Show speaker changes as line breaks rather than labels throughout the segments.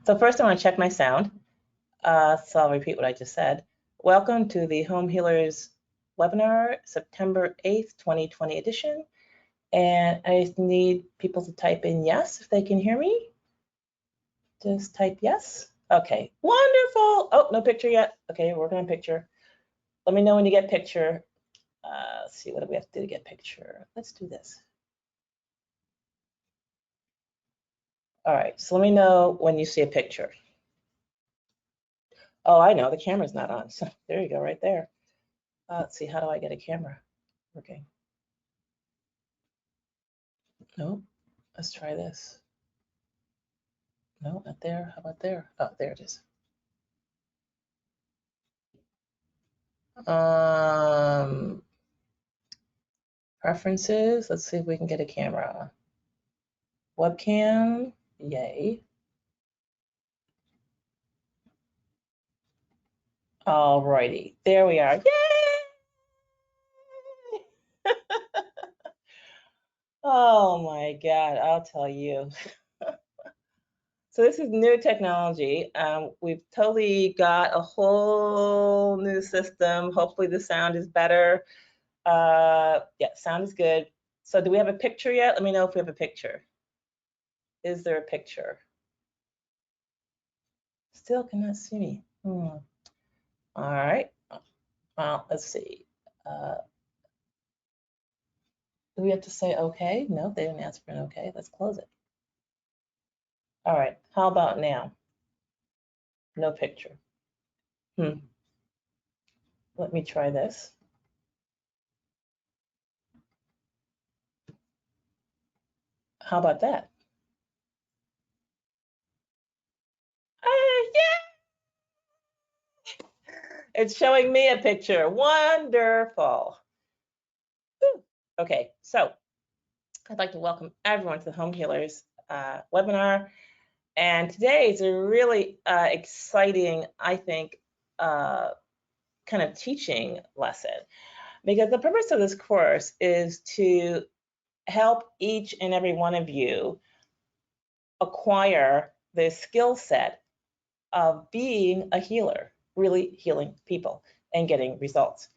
So first I want to check my sound. So I'll repeat what I just said. Welcome to the Home Healers webinar, September 8th, 2020 edition. And I need people to type in yes if they can hear me. Just type yes. Okay, wonderful. Oh, no picture yet. Okay, we're working on picture. Let me know when you get picture. Let's see, what do we have to do to get picture? Let's do this. All right, so let me know when you see a picture. Oh, I know, the camera's not on. So there you go, right there. Let's see, how do I get a camera working? Nope, let's try this. No, not there. How about there? Oh, there it is. Preferences. Let's see if we can get a camera. Webcam. Yay. Alrighty, there we are. Yay! Oh my God, I'll tell you. So this is new technology. We've totally got a whole new system. Hopefully the sound is better. Yeah, sound is good. So do we have a picture yet? Let me know if we have a picture. Is there a picture? Still cannot see me. All right. Well, let's see. Do we have to say okay? No, they didn't ask for an okay. Let's close it. All right. How about now? No picture. Let me try this. How about that? Yeah. It's showing me a picture. Wonderful. Whew. Okay, so I'd like to welcome everyone to the Home Healers webinar. And today is a really exciting, I think, kind of teaching lesson, because the purpose of this course is to help each and every one of you acquire the skill set of being a healer, really healing people and getting results.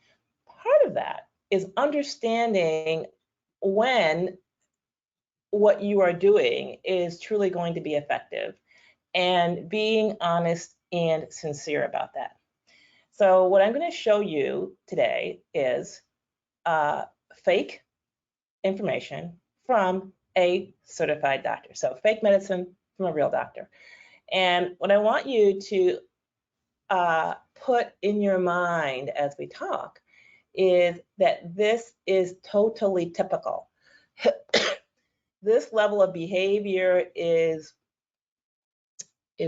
Part of that is understanding when what you are doing is truly going to be effective and being honest and sincere about that. So what I'm going to show you today is fake information from a certified doctor. So fake medicine from a real doctor. And what I want you to put in your mind as we talk is that this is totally typical. This level of behavior is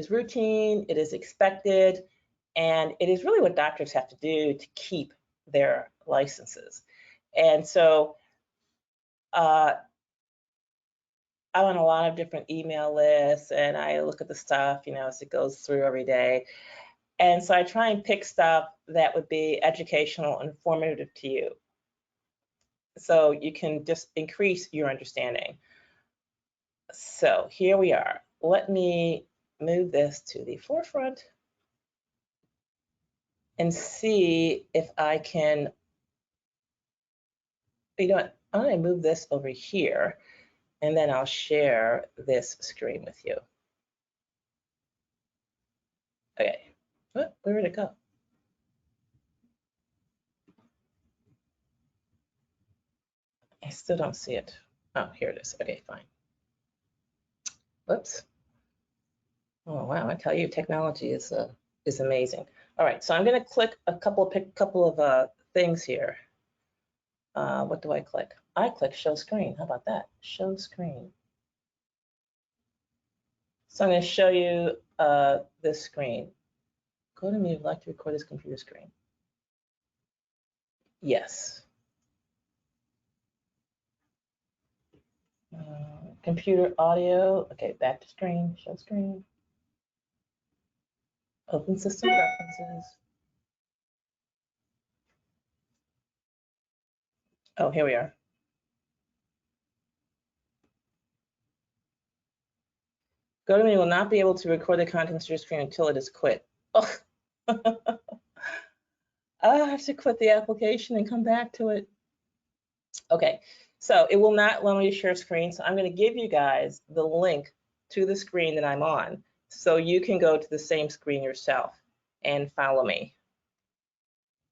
routine, it is expected, and it is really what doctors have to do to keep their licenses. And so I'm on a lot of different email lists, and I look at the stuff, as it goes through every day. And so I try and pick stuff that would be educational and informative to you, so you can just increase your understanding. So here we are. Let me move this to the forefront and see if I can, you know what, I'm going to move this over here, and then I'll share this screen with you. Okay, where did it go? I still don't see it. Oh, here it is. Okay, fine. Whoops. Oh wow, I tell you, technology is amazing. All right, so I'm going to click a couple of things here. What do I click? I click show screen. How about that? Show screen. So I'm going to show you this screen. Go to me if you'd like to record this computer screen. Yes. Computer audio. Okay, back to screen. Show screen. Open system preferences. Oh, here we are. GoToMeeting will not be able to record the contents of your screen until it is quit. Oh. I have to quit the application and come back to it. Okay, so it will not allow me to share screen. So I'm going to give you guys the link to the screen that I'm on so you can go to the same screen yourself and follow me,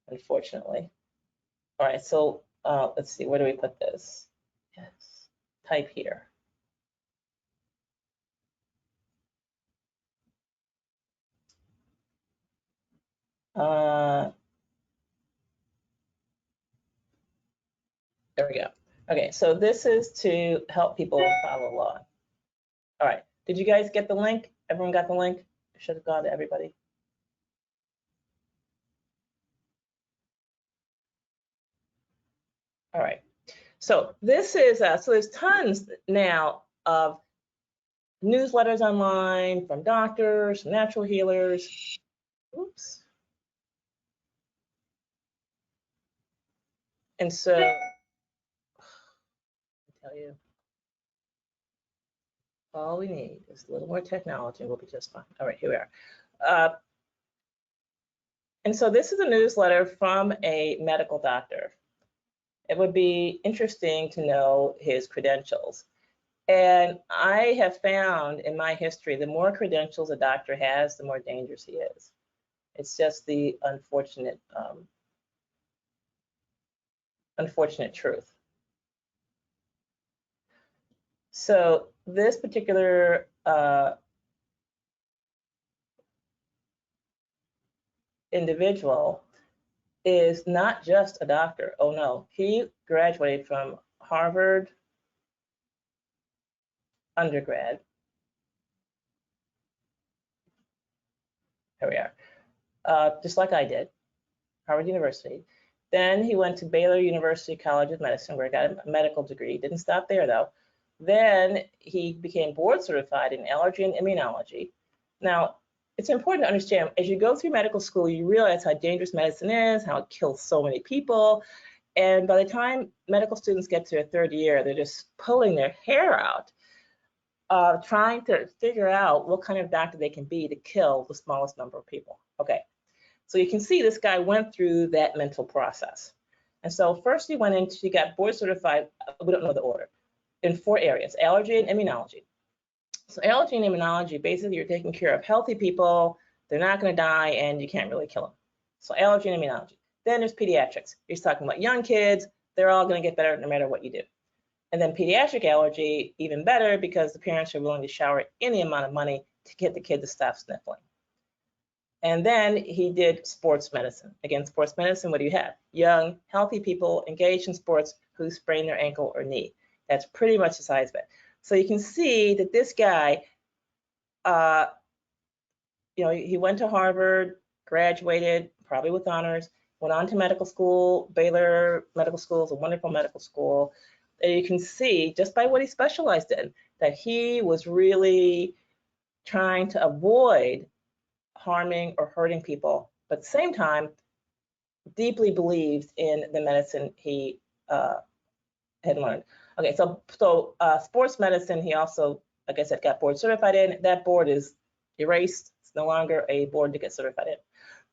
unfortunately. All right, so let's see, where do we put this? Yes, type here. There we go. Okay, so this is to help people follow along. All right, did you guys get the link? Everyone got the link? It should have gone to everybody. All right, so this is, so there's tons now of newsletters online from doctors, natural healers. Oops. And so, I'll tell you, all we need is a little more technology and we'll be just fine. All right, here we are. And so this is a newsletter from a medical doctor. It would be interesting to know his credentials. And I have found in my history, the more credentials a doctor has, the more dangerous he is. It's just the unfortunate, unfortunate truth. So this particular individual is not just a doctor. Oh no, he graduated from Harvard undergrad. Here we are, just like I did, Harvard University. Then he went to Baylor University College of Medicine, where he got a medical degree. Didn't stop there though. Then he became board certified in allergy and immunology. Now, it's important to understand, as you go through medical school, you realize how dangerous medicine is, how it kills so many people. And by the time medical students get to their third year, they're just pulling their hair out, trying to figure out what kind of doctor they can be to kill the smallest number of people. Okay, so you can see this guy went through that mental process. And so first he got board certified, we don't know the order, in 4 areas, allergy and immunology. So allergy and immunology, basically you're taking care of healthy people, they're not going to die, and you can't really kill them. So allergy and immunology. Then there's pediatrics. You're talking about young kids, they're all going to get better no matter what you do. And then pediatric allergy, even better because the parents are willing to shower any amount of money to get the kid to stop sniffling. And then he did sports medicine. Again, sports medicine, what do you have? Young, healthy people engaged in sports who sprain their ankle or knee. That's pretty much the size of it. So you can see that this guy, he went to Harvard, graduated, probably with honors, went on to medical school. Baylor Medical School is a wonderful medical school. And you can see, just by what he specialized in, that he was really trying to avoid harming or hurting people, but at the same time, deeply believed in the medicine he had learned. Okay, so sports medicine, he also, like I said, got board certified in. That board is erased. It's no longer a board to get certified in.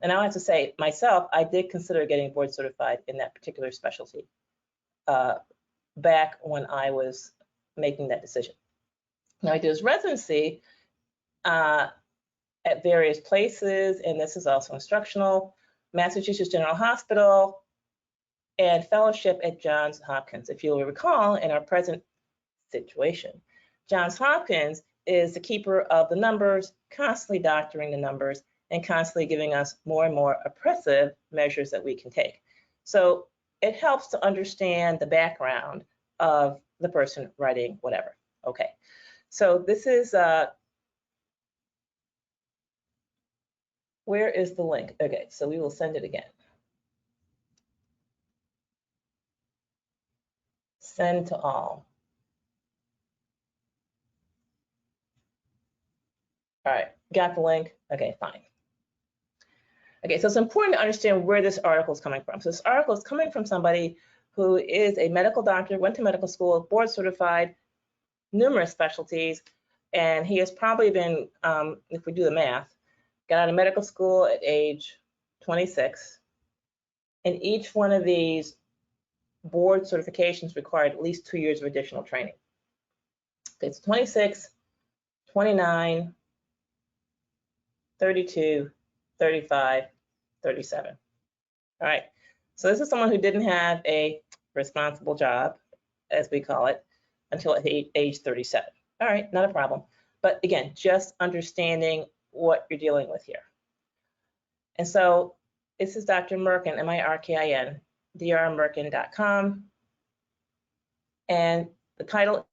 And I have to say, myself, I did consider getting board certified in that particular specialty back when I was making that decision. Now, I did his residency at various places, and this is also instructional, Massachusetts General Hospital, and fellowship at Johns Hopkins. If you'll recall, in our present situation, Johns Hopkins is the keeper of the numbers, constantly doctoring the numbers, and constantly giving us more and more oppressive measures that we can take. So it helps to understand the background of the person writing whatever. Okay, so this is, where is the link? Okay, so we will send it again. Send to all. All right, got the link? Okay, fine. Okay, so it's important to understand where this article is coming from. So this article is coming from somebody who is a medical doctor, went to medical school, board certified, numerous specialties, And he has probably been, if we do the math, got out of medical school at age 26. And each one of these board certifications required at least 2 years of additional training. It's 26, 29, 32, 35, 37. All right. So this is someone who didn't have a responsible job, as we call it, until age 37. All right, not a problem. But again, just understanding what you're dealing with here. And so this is Dr. Mirkin, M-I-R-K-I-N, drmirkin.com. And the title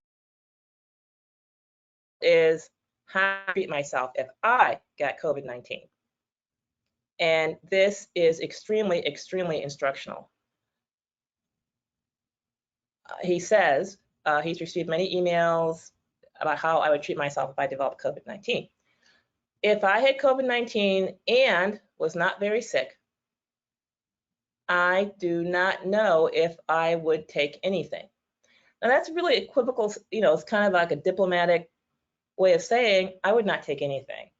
is How to Treat Myself If I Got COVID-19. And this is extremely, extremely instructional. He says he's received many emails about how I would treat myself if I developed COVID-19. If I had COVID-19 and was not very sick, I do not know if I would take anything. Now that's really equivocal, it's kind of like a diplomatic way of saying I would not take anything.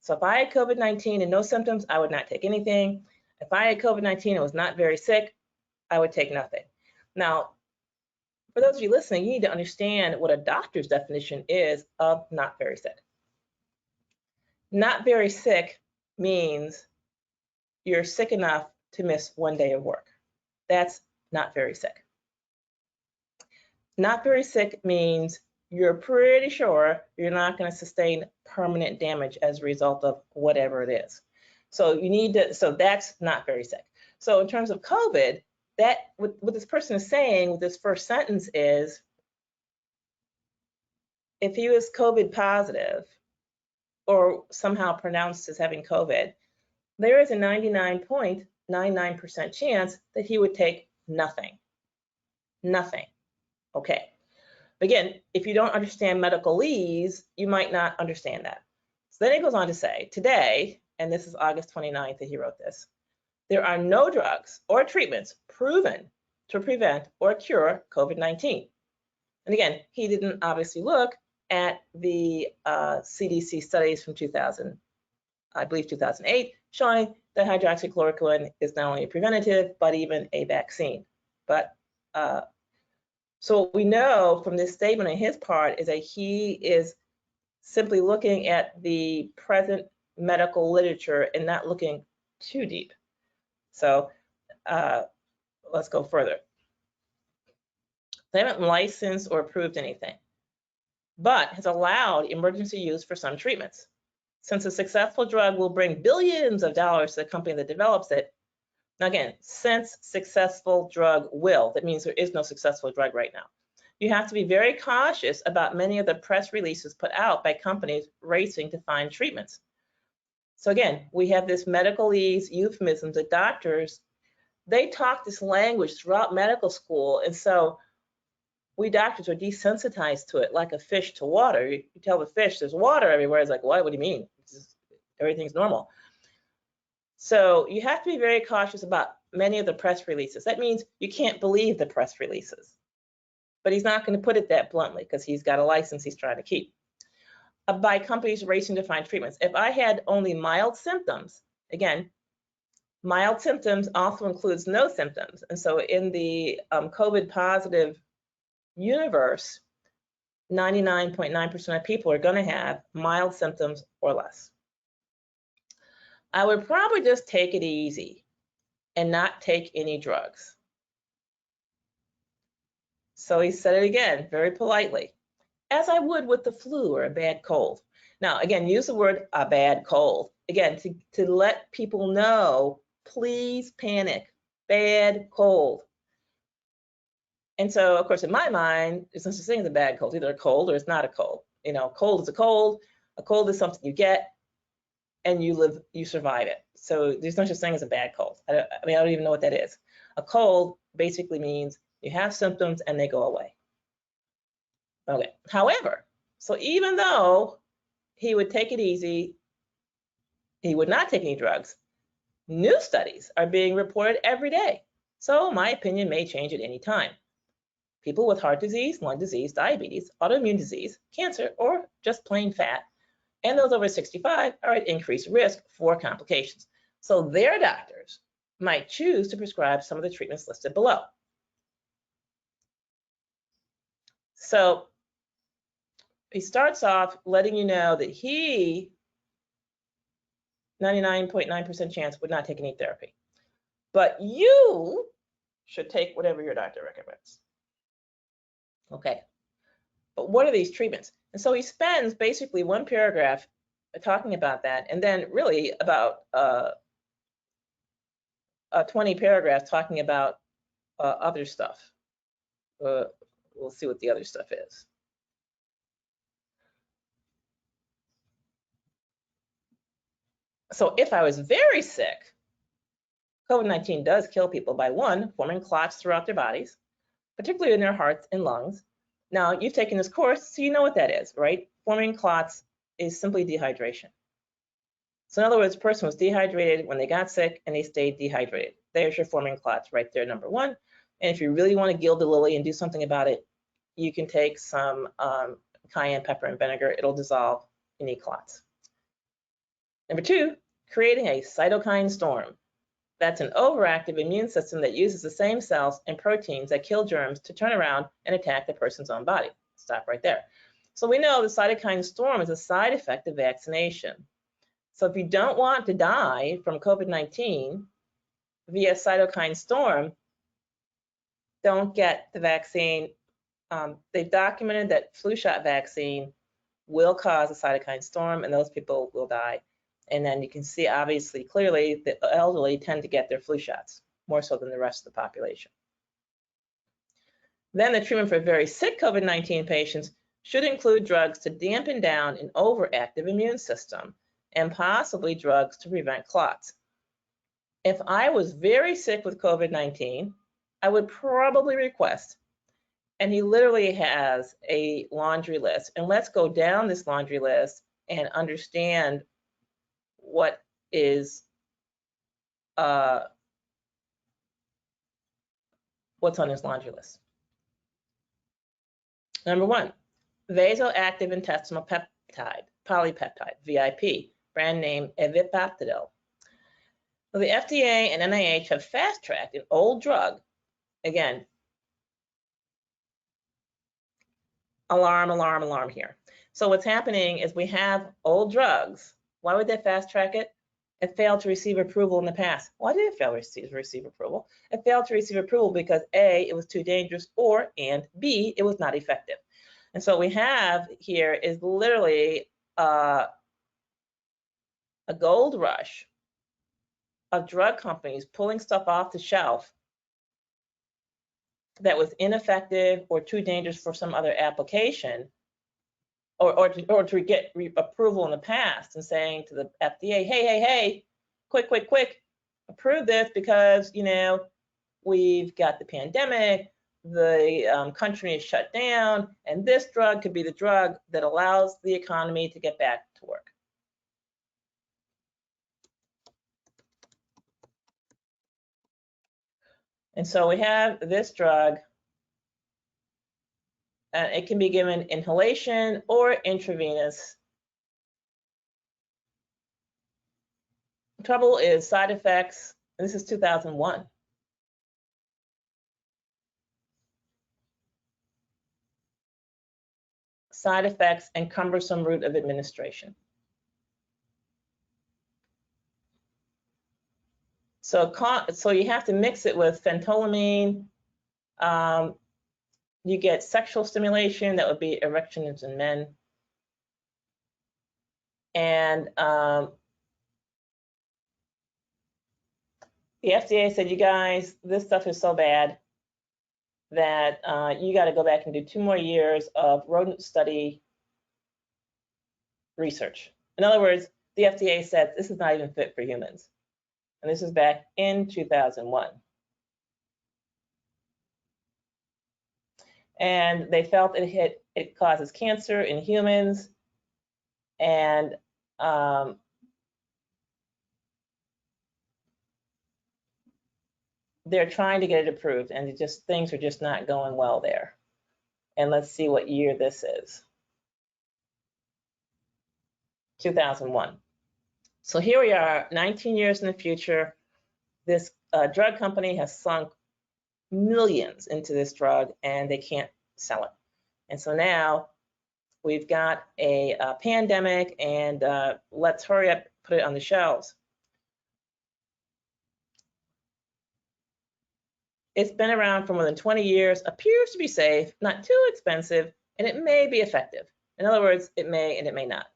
So if I had COVID-19 and no symptoms, I would not take anything. If I had COVID-19 and was not very sick, I would take nothing. Now, for those of you listening, you need to understand what a doctor's definition is of not very sick. Not very sick means you're sick enough to miss 1 day of work. That's not very sick. Not very sick means you're pretty sure you're not going to sustain permanent damage as a result of whatever it is. So that's not very sick. So in terms of COVID, that what this person is saying with this first sentence is, if he was COVID positive or somehow pronounced as having COVID, there is a 99.99% chance that he would take nothing. Nothing. Okay. Again, if you don't understand medicalese, you might not understand that. So then it goes on to say, today, and this is August 29th that he wrote this, there are no drugs or treatments proven to prevent or cure COVID-19. And again, he didn't obviously look at the CDC studies from 2008, showing that hydroxychloroquine is not only a preventative, but even a vaccine. But so what we know from this statement on his part is that he is simply looking at the present medical literature and not looking too deep. So let's go further. They haven't licensed or approved anything, but has allowed emergency use for some treatments. Since a successful drug will bring billions of dollars to the company that develops it. Now again, since successful drug will, that means there is no successful drug right now. You have to be very cautious about many of the press releases put out by companies racing to find treatments. So again, we have this medicalese euphemisms that doctors, they talk this language throughout medical school, and so we doctors are desensitized to it like a fish to water. You tell the fish there's water everywhere, it's like, what do you mean? Everything's normal. So you have to be very cautious about many of the press releases. That means you can't believe the press releases. But he's not going to put it that bluntly because he's got a license he's trying to keep. By companies racing to find treatments. If I had only mild symptoms, again, mild symptoms also includes no symptoms. And so in the COVID positive universe, 99.9% of people are going to have mild symptoms or less. I would probably just take it easy and not take any drugs. So he said it again, very politely, as I would with the flu or a bad cold. Now, again, use the word a bad cold. Again, to let people know, please panic, bad cold. And so, of course, in my mind, there's no such thing as a bad cold. It's either a cold or it's not a cold. Cold is a cold. A cold is something you get and you survive it. So there's no such thing as a bad cold. I don't even know what that is. A cold basically means you have symptoms and they go away. Okay. However, so even though he would take it easy, he would not take any drugs, new studies are being reported every day. So my opinion may change at any time. people with heart disease, lung disease, diabetes, autoimmune disease, cancer, or just plain fat, and those over 65 are at increased risk for complications. So their doctors might choose to prescribe some of the treatments listed below. So he starts off letting you know that he, 99.9% chance, would not take any therapy. But you should take whatever your doctor recommends. Okay, but what are these treatments? And so he spends basically one paragraph talking about that, and then really about 20 paragraphs talking about other stuff. We'll see what the other stuff is. So if I was very sick, COVID-19 does kill people by, one, forming clots throughout their bodies, particularly in their hearts and lungs. Now, you've taken this course, so you know what that is, right? Forming clots is simply dehydration. So in other words, a person was dehydrated when they got sick and they stayed dehydrated. There's your forming clots right there, number one. And if you really want to gild the lily and do something about it, you can take some cayenne pepper and vinegar. It'll dissolve any clots. Number two, creating a cytokine storm. That's an overactive immune system that uses the same cells and proteins that kill germs to turn around and attack the person's own body. Stop right there. So we know the cytokine storm is a side effect of vaccination. So if you don't want to die from COVID-19 via cytokine storm, don't get the vaccine. They've documented that flu shot vaccine will cause a cytokine storm, and those people will die. And then you can see obviously clearly the elderly tend to get their flu shots more so than the rest of the population. Then the treatment for very sick COVID-19 patients should include drugs to dampen down an overactive immune system and possibly drugs to prevent clots. If I was very sick with COVID-19, I would probably request, and he literally has a laundry list, and let's go down this laundry list and understand what is what's on his laundry list. Number one, vasoactive intestinal peptide, polypeptide, VIP, brand name Evipatidil. So the FDA and NIH have fast-tracked an old drug. Again, alarm, alarm, alarm here. So what's happening is we have old drugs. Why would they fast-track it? It failed to receive approval in the past. Why did it fail to receive approval? It failed to receive approval because A, it was too dangerous, and B, it was not effective. And so what we have here is literally a gold rush of drug companies pulling stuff off the shelf that was ineffective or too dangerous for some other application, or to get approval in the past, and saying to the FDA, hey, quick, approve this because, you know, we've got the pandemic, the country is shut down, and this drug could be the drug that allows the economy to get back to work. And so we have this drug. It can be given inhalation or intravenous. The trouble is side effects, and this is 2001. Side effects and cumbersome route of administration. So you have to mix it with phentolamine. You get sexual stimulation, that would be erections in men. And the FDA said, you guys, this stuff is so bad that you got to go back and do 2 more years of rodent study research. In other words, the FDA said this is not even fit for humans. And this is back in 2001. And they felt it causes cancer in humans, and they're trying to get it approved, and things are just not going well there. And let's see what year this is. 2001. So here we are, 19 years in the future. This drug company has sunk millions into this drug and they can't sell it. And so now we've got a pandemic and let's hurry up, put it on the shelves. It's been around for more than 20 years, appears to be safe, not too expensive, and it may be effective. In other words, it may and it may not.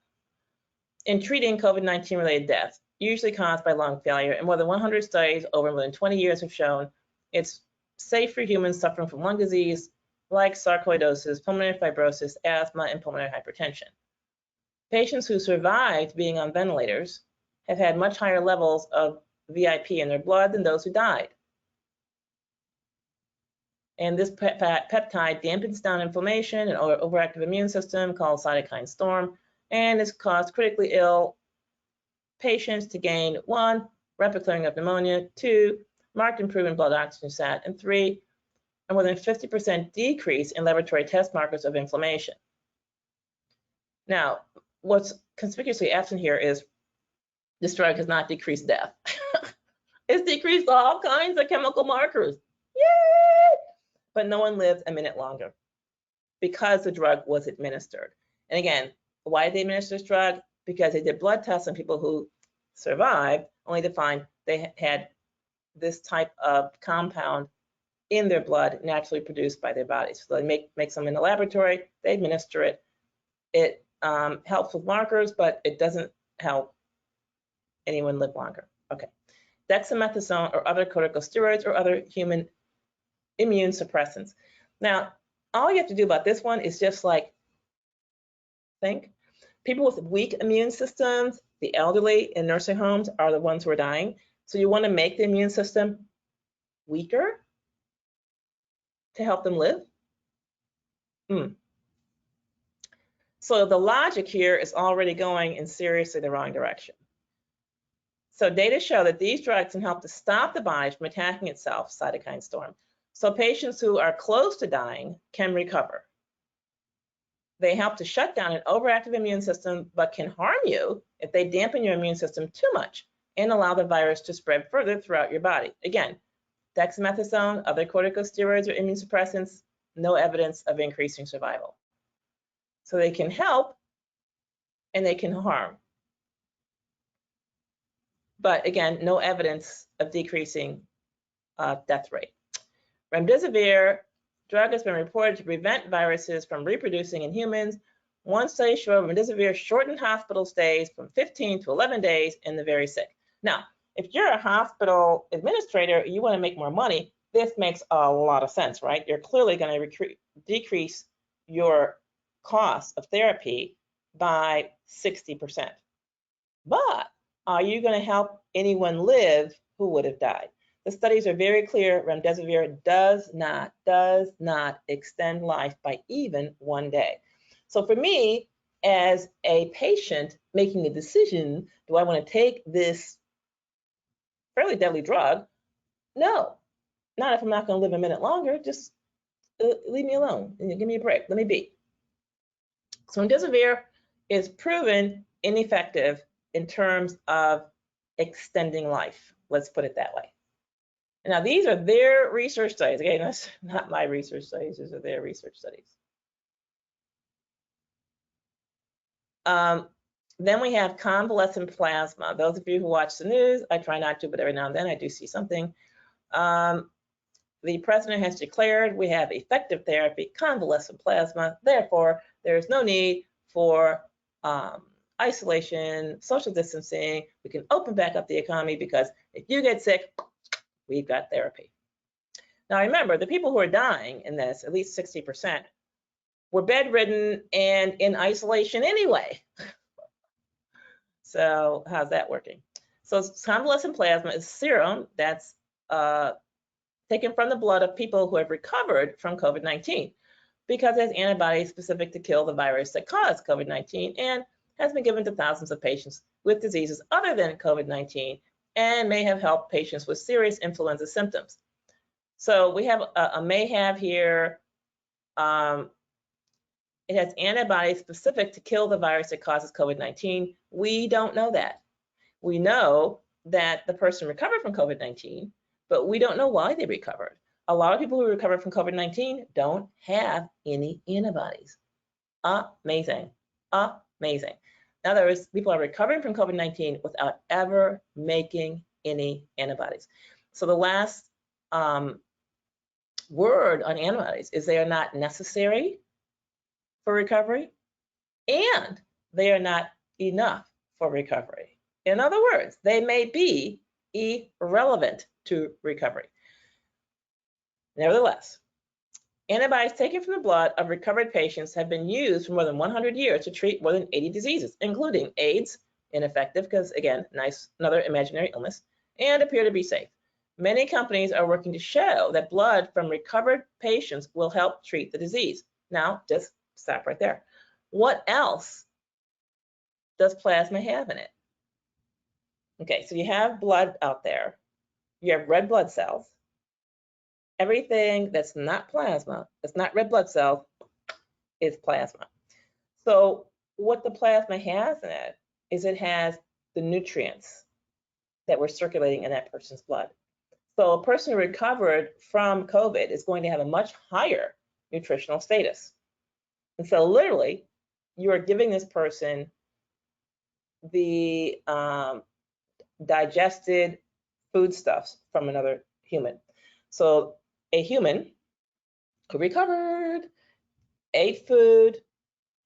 In treating COVID-19 related deaths, usually caused by lung failure, and more than 100 studies over more than 20 years have shown it's safe for humans suffering from lung disease like sarcoidosis, pulmonary fibrosis, asthma, and pulmonary hypertension. Patients who survived being on ventilators have had much higher levels of VIP in their blood than those who died. And this peptide dampens down inflammation and overactive immune system called cytokine storm, and has caused critically ill patients to gain 1, rapid clearing of pneumonia, 2, marked improvement in blood oxygen sat, and 3, a more than 50% decrease in laboratory test markers of inflammation. Now, what's conspicuously absent here is this drug has not decreased death. It's decreased all kinds of chemical markers. Yay! But no one lived a minute longer because the drug was administered. And again, why did they administer this drug? Because they did blood tests on people who survived, only to find they had this type of compound in their blood naturally produced by their bodies. So they make some in the laboratory, they administer it. It helps with markers, but it doesn't help anyone live longer. Okay. Dexamethasone or other corticosteroids or other human immune suppressants. Now, all you have to do about this one is just like think. People with weak immune systems, the elderly in nursing homes are the ones who are dying. So you want to make the immune system weaker to help them live? So the logic here is already going in seriously the wrong direction. So data show that these drugs can help to stop the body from attacking itself, cytokine storm. So patients who are close to dying can recover. They help to shut down an overactive immune system, but can harm you if they dampen your immune system too much and allow the virus to spread further throughout your body. Again, dexamethasone, other corticosteroids or immunosuppressants, no evidence of increasing survival. So they can help and they can harm. But again, no evidence of decreasing death rate. Remdesivir drug has been reported to prevent viruses from reproducing in humans. One study showed remdesivir shortened hospital stays from 15 to 11 days in the very sick. Now, if you're a hospital administrator, you want to make more money, this makes a lot of sense, right? You're clearly going to decrease your cost of therapy by 60%. But are you going to help anyone live who would have died? The studies are very clear. Remdesivir does not extend life by even 1 day. So for me, as a patient making a decision, do I want to take this fairly deadly drug? No, not if I'm not going to live a minute longer. Just leave me alone and give me a break. Let me be. So remdesivir is proven ineffective in terms of extending life. Let's put it that way. Now, these are their research studies. Again, that's not my research studies. These are their research studies. Then we have convalescent plasma. Those of you who watch the news, I try not to, but every now and then I do see something. The president has declared we have effective therapy, convalescent plasma. Therefore, there is no need for isolation, social distancing. We can open back up the economy because if you get sick, we've got therapy. Now remember, the people who are dying in this, at least 60%, were bedridden and in isolation anyway. So how's that working? So convalescent plasma is serum that's taken from the blood of people who have recovered from COVID-19 because it has antibodies specific to kill the virus that caused COVID-19 and has been given to thousands of patients with diseases other than COVID-19 and may have helped patients with serious influenza symptoms. So we have a may have here. it has antibodies specific to kill the virus that causes COVID-19. We don't know that. We know that the person recovered from COVID-19, but we don't know why they recovered. A lot of people who recover from COVID-19 don't have any antibodies. Amazing, amazing. In other words, people are recovering from COVID-19 without ever making any antibodies. So the last word on antibodies is they are not necessary for recovery, and they are not enough for recovery. In other words, they may be irrelevant to recovery. Nevertheless, antibodies taken from the blood of recovered patients have been used for more than 100 years to treat more than 80 diseases, including AIDS, ineffective because, again, another imaginary illness, and appear to be safe. Many companies are working to show that blood from recovered patients will help treat the disease. Now, just stop right there. What else does plasma have in it? Okay, so you have blood out there. You have red blood cells. Everything that's not plasma, that's not red blood cells, is plasma. So what the plasma has in it is it has the nutrients that were circulating in that person's blood. So a person who recovered from COVID is going to have a much higher nutritional status. And so literally, you are giving this person the digested foodstuffs from another human. So a human who recovered, ate food,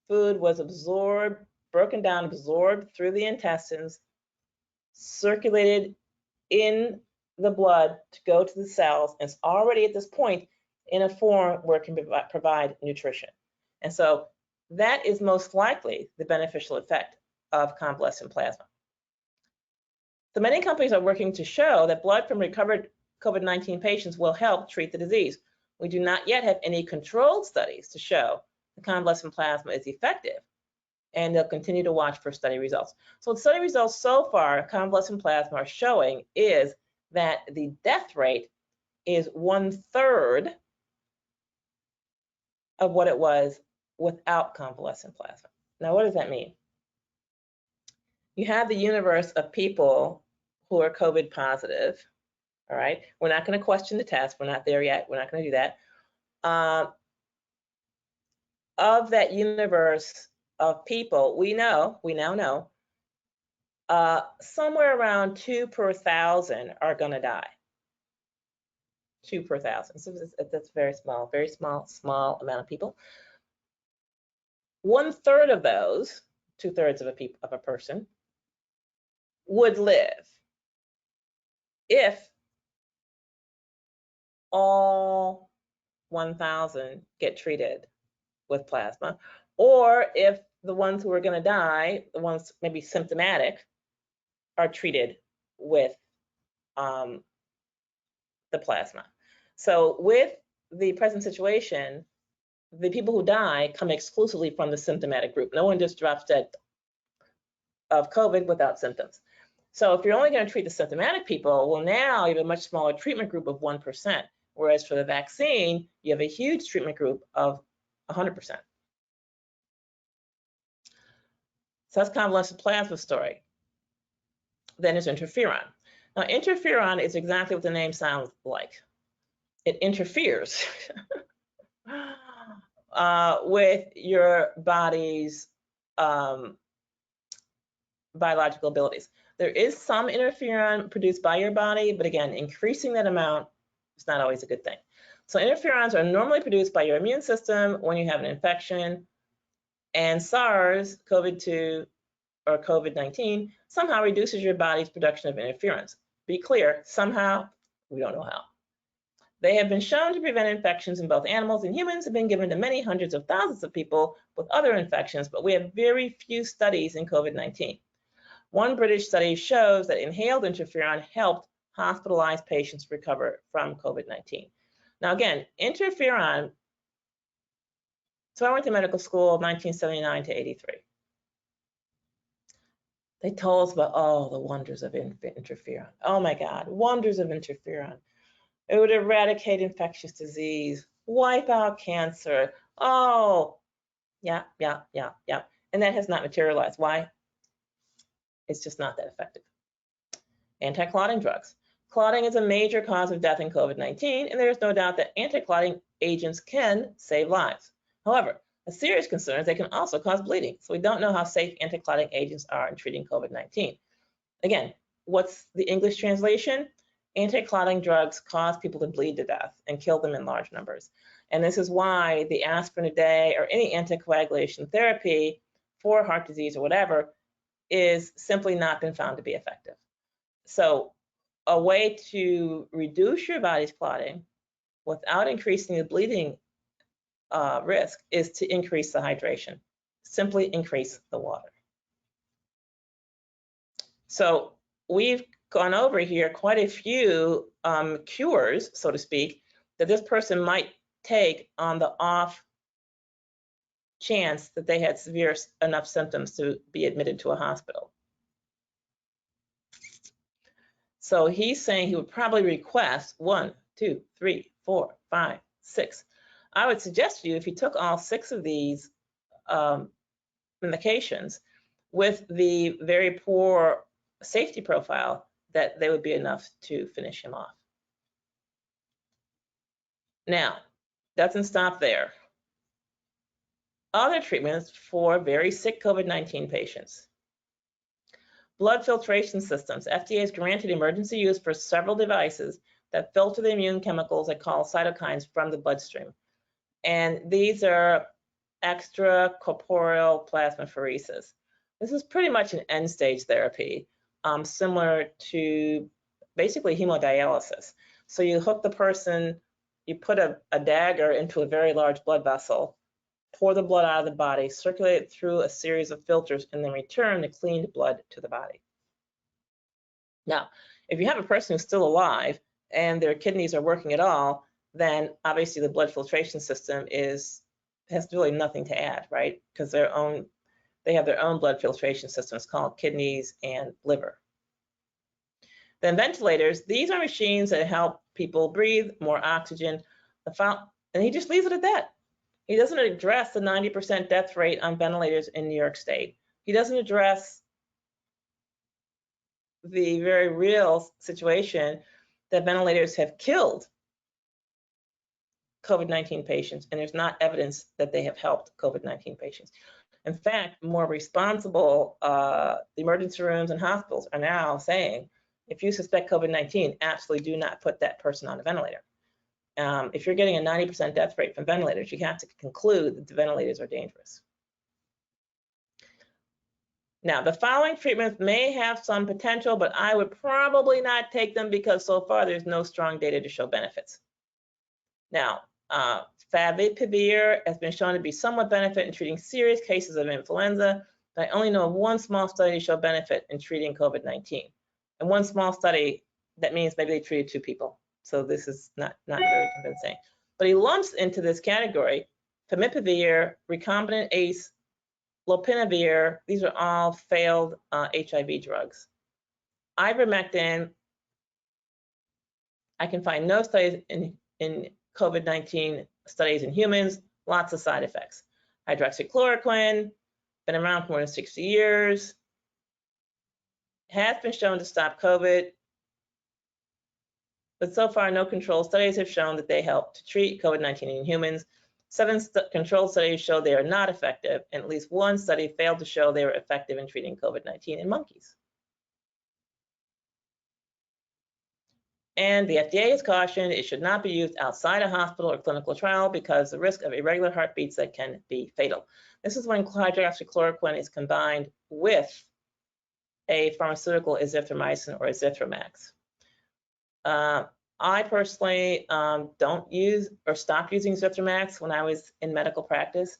food was absorbed, broken down, absorbed through the intestines, circulated in the blood to go to the cells, and it's already at this point in a form where it can provide nutrition. And so that is most likely the beneficial effect of convalescent plasma. So many companies are working to show that blood from recovered COVID-19 patients will help treat the disease. We do not yet have any controlled studies to show the convalescent plasma is effective, and they'll continue to watch for study results. So the study results so far, convalescent plasma are showing is that the death rate is 1/3 of what it was without convalescent plasma. Now, what does that mean? You have the universe of people who are COVID positive, all right? We're not going to question the test. We're not there yet. We're not going to do that. Of that universe of people, we now know, somewhere around 2 per 1,000 are going to die. 2 per 1,000. So that's very small amount of people. 1/3 of those, 2/3 of a person, would live if all 1,000 get treated with plasma, or if the ones who are going to die, the ones maybe symptomatic, are treated with the plasma. So with the present situation, the people who die come exclusively from the symptomatic group. No one just drops dead of COVID without symptoms. So if you're only going to treat the symptomatic people, well, now you have a much smaller treatment group of 1%, whereas for the vaccine, you have a huge treatment group of 100%. So that's convalescent plasma story. Then there's interferon. Now, interferon is exactly what the name sounds like. It interferes with your body's biological abilities. There is some interferon produced by your body, but again, increasing that amount is not always a good thing. So interferons are normally produced by your immune system when you have an infection, and SARS, COVID-2, or COVID-19 somehow reduces your body's production of interferons. Be clear, somehow, we don't know how. They have been shown to prevent infections in both animals and humans, have been given to many hundreds of thousands of people with other infections, but we have very few studies in COVID-19. One British study shows that inhaled interferon helped hospitalized patients recover from COVID-19. Now again, interferon, so I went to medical school 1979 to 83. They told us about all the wonders of interferon. Oh my God, wonders of interferon. It would eradicate infectious disease, wipe out cancer. Oh, Yeah. And that has not materialized. Why? It's just not that effective. Anti-clotting drugs. Clotting is a major cause of death in COVID-19, and there is no doubt that anti-clotting agents can save lives. However, a serious concern is they can also cause bleeding. So we don't know how safe anti-clotting agents are in treating COVID-19. Again, what's the English translation? Anti-clotting drugs cause people to bleed to death and kill them in large numbers. And this is why the aspirin a day or any anticoagulation therapy for heart disease or whatever is simply not been found to be effective. So a way to reduce your body's clotting without increasing the bleeding risk is to increase the hydration. Simply increase the water. So we've gone over here quite a few cures, so to speak, that this person might take on the off chance that they had severe enough symptoms to be admitted to a hospital. So he's saying he would probably request 1, 2, 3, 4, 5, 6. I would suggest to you, if you took all 6 of these medications with the very poor safety profile, that they would be enough to finish him off. Now, doesn't stop there. Other treatments for very sick COVID-19 patients. Blood filtration systems. FDA has granted emergency use for several devices that filter the immune chemicals that cause cytokines from the bloodstream. And these are extracorporeal plasmapheresis. This is pretty much an end-stage therapy, similar to basically hemodialysis. So you hook the person, you put a dagger into a very large blood vessel, pour the blood out of the body, circulate it through a series of filters, and then return the cleaned blood to the body. Now, if you have a person who's still alive and their kidneys are working at all, then obviously the blood filtration system has really nothing to add, right? Because they have their own blood filtration systems called kidneys and liver. Then ventilators, these are machines that help people breathe more oxygen, and he just leaves it at that. He doesn't address the 90% death rate on ventilators in New York State. He doesn't address the very real situation that ventilators have killed COVID-19 patients, and there's not evidence that they have helped COVID-19 patients. In fact, more responsible emergency rooms and hospitals are now saying, if you suspect COVID-19, absolutely do not put that person on a ventilator. If you're getting a 90% death rate from ventilators, you have to conclude that the ventilators are dangerous. Now, the following treatments may have some potential, but I would probably not take them because so far there's no strong data to show benefits. Now, favipiravir has been shown to be somewhat benefit in treating serious cases of influenza, but I only know of one small study to show benefit in treating COVID-19. And one small study, that means maybe they treated 2 people. So this is not very convincing. But he lumps into this category favipiravir, recombinant ACE, lopinavir. These are all failed HIV drugs. Ivermectin, I can find no studies in COVID-19 studies in humans, lots of side effects. Hydroxychloroquine, been around for more than 60 years, has been shown to stop COVID, but so far no controlled studies have shown that they help to treat COVID-19 in humans. 7 controlled studies show they are not effective, and at least 1 study failed to show they were effective in treating COVID-19 in monkeys. And the FDA has cautioned it should not be used outside a hospital or clinical trial because the risk of irregular heartbeats that can be fatal. This is when hydroxychloroquine is combined with a pharmaceutical azithromycin or azithromax. I personally don't use or stopped using azithromax when I was in medical practice.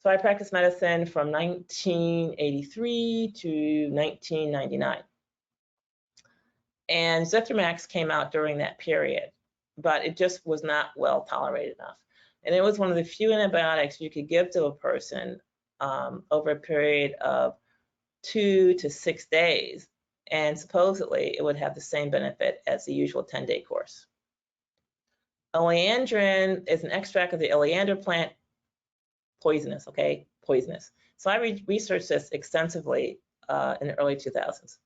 So I practiced medicine from 1983 to 1999. And Zithromax came out during that period, but it just was not well tolerated enough. And it was one of the few antibiotics you could give to a person over a period of 2 to 6 days. And supposedly it would have the same benefit as the usual 10-day course. Oleandrin is an extract of the oleander plant poisonous, okay? Poisonous. So I researched this extensively in the early 2000s.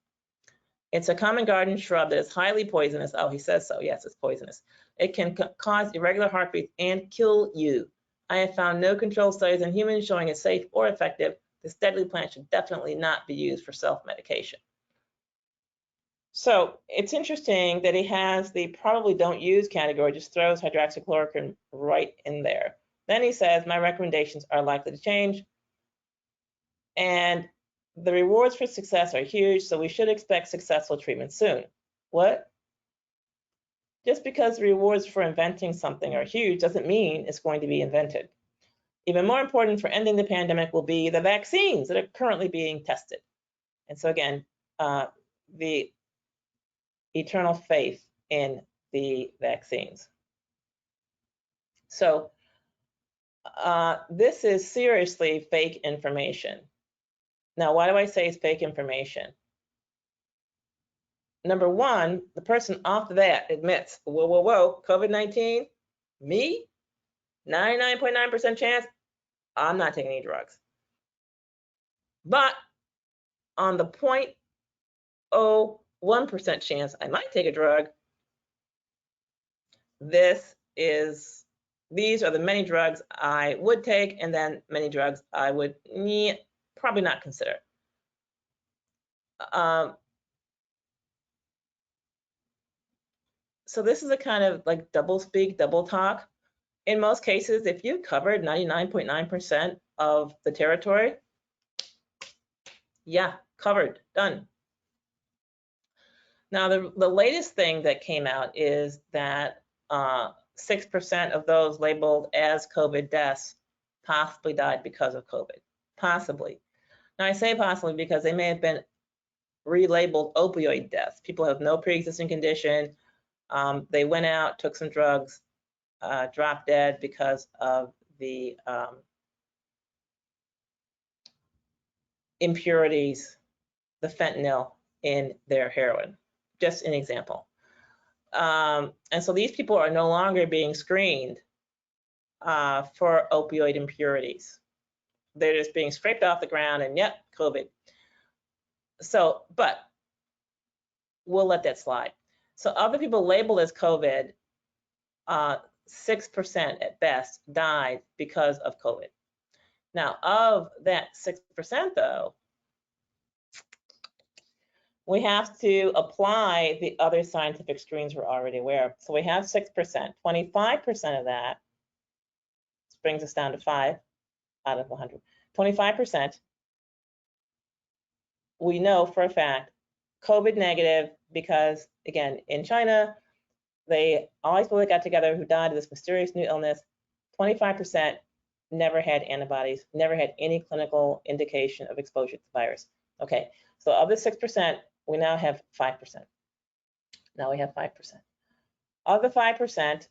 It's a common garden shrub that is highly poisonous. Oh, he says so. Yes, it's poisonous. It can cause irregular heartbeats and kill you. I have found no controlled studies in humans showing it's safe or effective. This deadly plant should definitely not be used for self-medication. So it's interesting that he has the probably don't use category, just throws hydroxychloroquine right in there. Then he says, my recommendations are likely to change. And the rewards for success are huge, so we should expect successful treatment soon. What? Just because the rewards for inventing something are huge doesn't mean it's going to be invented. Even more important for ending the pandemic will be the vaccines that are currently being tested. And so again, the eternal faith in the vaccines. So this is seriously fake information. Now, why do I say it's fake information? Number one, the person off the bat admits, whoa, COVID-19, me, 99.9% chance, I'm not taking any drugs. But on the 0.01% chance I might take a drug, these are the many drugs I would take, and then many drugs I would probably not consider. So this is a kind of like double speak, double talk. In most cases, if you covered 99.9% of the territory, yeah, covered, done. Now, the latest thing that came out is that 6% of those labeled as COVID deaths possibly died because of COVID, possibly. Now, I say possibly because they may have been relabeled opioid deaths. People have no pre-existing condition. They went out, took some drugs, dropped dead because of the impurities, the fentanyl in their heroin. Just an example. And so these people are no longer being screened for opioid impurities. They're just being scraped off the ground and yep, COVID. So, but we'll let that slide. So other people labeled as COVID, 6% at best died because of COVID. Now, of that 6% though, we have to apply the other scientific screens we're already aware of. So we have 6%, 25% of that, this brings us down to 5 out of 100. 25%, we know for a fact, COVID negative, because again, in China, all these people that got together who died of this mysterious new illness, 25% never had antibodies, never had any clinical indication of exposure to the virus. Okay, so of the 6%, we now have 5%. Now we have 5%. Of the 5%,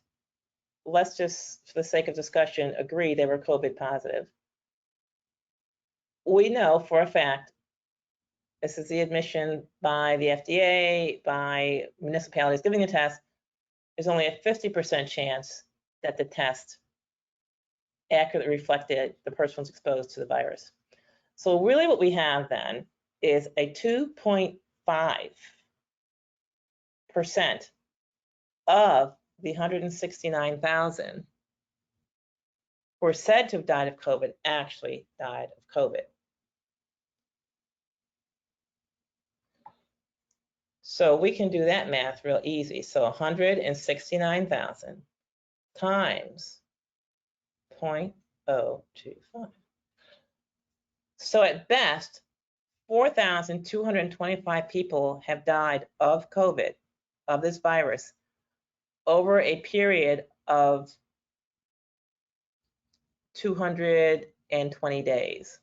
let's just, for the sake of discussion, agree they were COVID positive. We know for a fact, this is the admission by the FDA, by municipalities giving the test, there's only a 50% chance that the test accurately reflected the person was exposed to the virus. So really what we have then is a 2.5% of the 169,000 who were said to have died of COVID actually died of COVID. So we can do that math real easy. So 169,000 times 0.025. So at best, 4,225 people have died of COVID, of this virus, over a period of 220 days.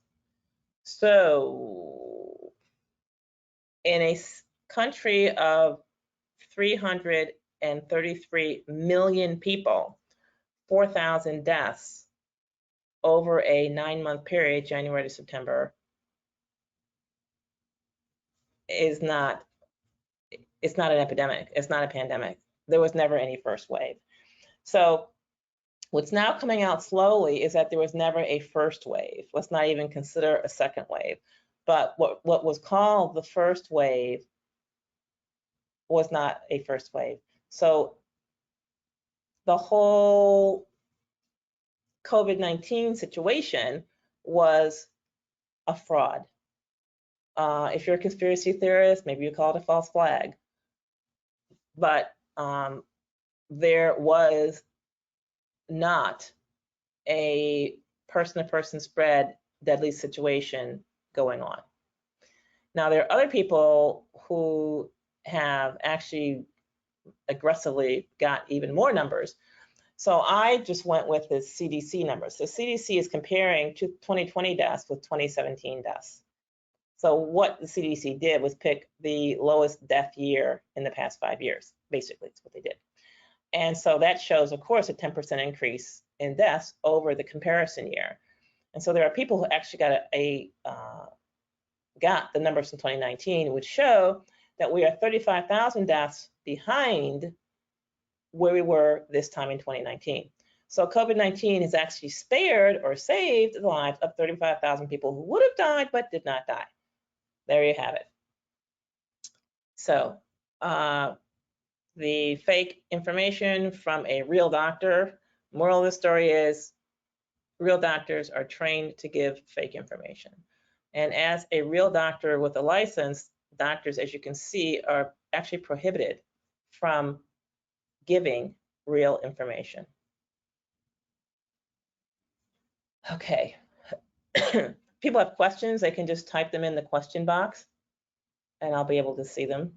So in a country of 333 million people, 4,000 deaths over a 9-month period, January to September, it's not an epidemic. It's not a pandemic. There was never any first wave. So What's now coming out slowly is that there was never a first wave. Let's not even consider a second wave. But what was called the first wave was not a first wave. So the whole COVID-19 situation was a fraud. If you're a conspiracy theorist, maybe you call it a false flag. But there was not a person-to-person spread deadly situation going on. Now, there are other people who have actually aggressively got even more numbers. So I just went with the CDC numbers. So CDC is comparing 2020 deaths with 2017 deaths. So what the CDC did was pick the lowest death year in the past 5 years. Basically, that's what they did. And so that shows, of course, a 10% increase in deaths over the comparison year. And so there are people who actually got the numbers from 2019, which show that we are 35,000 deaths behind where we were this time in 2019. So COVID-19 has actually spared or saved the lives of 35,000 people who would have died but did not die. There you have it. So the fake information from a real doctor. Moral of the story is real doctors are trained to give fake information. And as a real doctor with a license, doctors, as you can see, are actually prohibited from giving real information. Okay. People have questions, they can just type them in the question box and I'll be able to see them.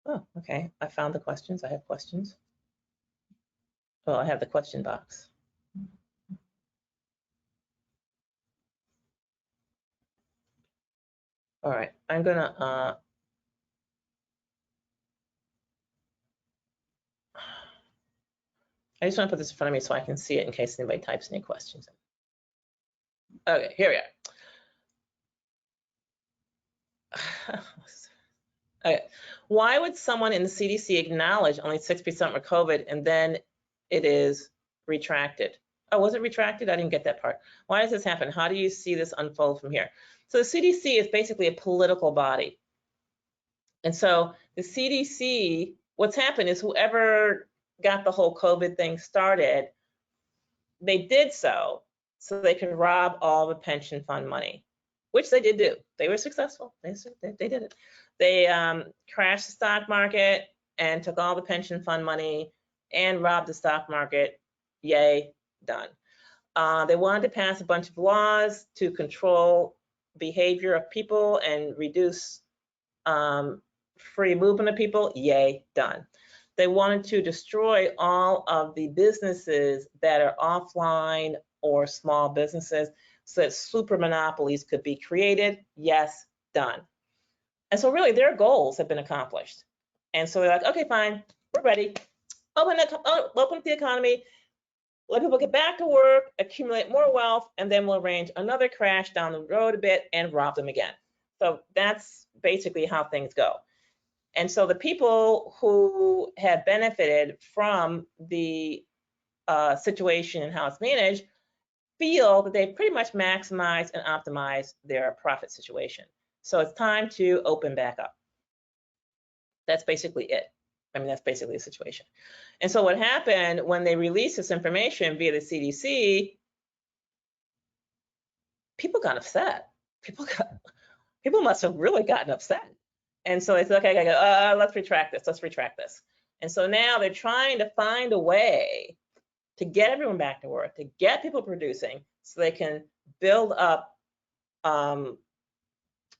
Oh, okay. I found the questions. I have questions. Well, I have the question box. All right, I'm gonna I just want to put this in front of me so I can see it in case anybody types any questions. Okay, here we are. Okay. Why would someone in the CDC acknowledge only 6% were COVID and then it is retracted? Oh, was it retracted? I didn't get that part. Why does this happen? How do you see this unfold from here? So the CDC is basically a political body. And so the CDC, what's happened is whoever got the whole COVID thing started, they did so they could rob all the pension fund money, which they did do. They were successful. They did it. They crashed the stock market and took all the pension fund money and robbed the stock market. Yay, done. They wanted to pass a bunch of laws to control behavior of people and reduce free movement of people. Yay, done. They wanted to destroy all of the businesses that are offline or small businesses so that super monopolies could be created. Yes, done. And so really their goals have been accomplished. And so they're like, okay, fine, we're ready. Open up the economy, let people get back to work, accumulate more wealth, and then we'll arrange another crash down the road a bit and rob them again. So that's basically how things go. And so the people who have benefited from the situation and how it's managed feel that they've pretty much maximized and optimized their profit situation. So it's time to open back up. That's basically it. I mean, that's basically the situation. And so what happened when they released this information via the CDC, people got upset. People must have really gotten upset. And so they said, okay, let's retract this. Let's retract this. And so now they're trying to find a way to get everyone back to work, to get people producing so they can build up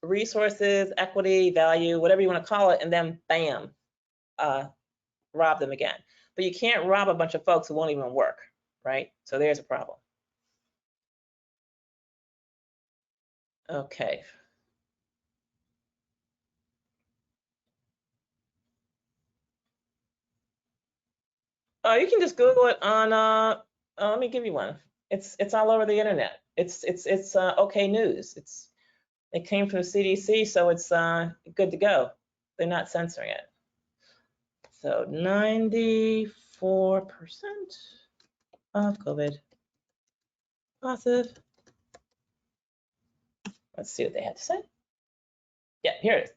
resources, equity, value, whatever you want to call it, and then bam, rob them again. But you can't rob a bunch of folks who won't even work, right? So there's a problem. Okay. You can just Google it on. Let me give you one. It's all over the internet. It's OK News. It came from the CDC, so it's good to go. They're not censoring it. So 94% of COVID positive. Let's see what they had to say. Yeah, here it is.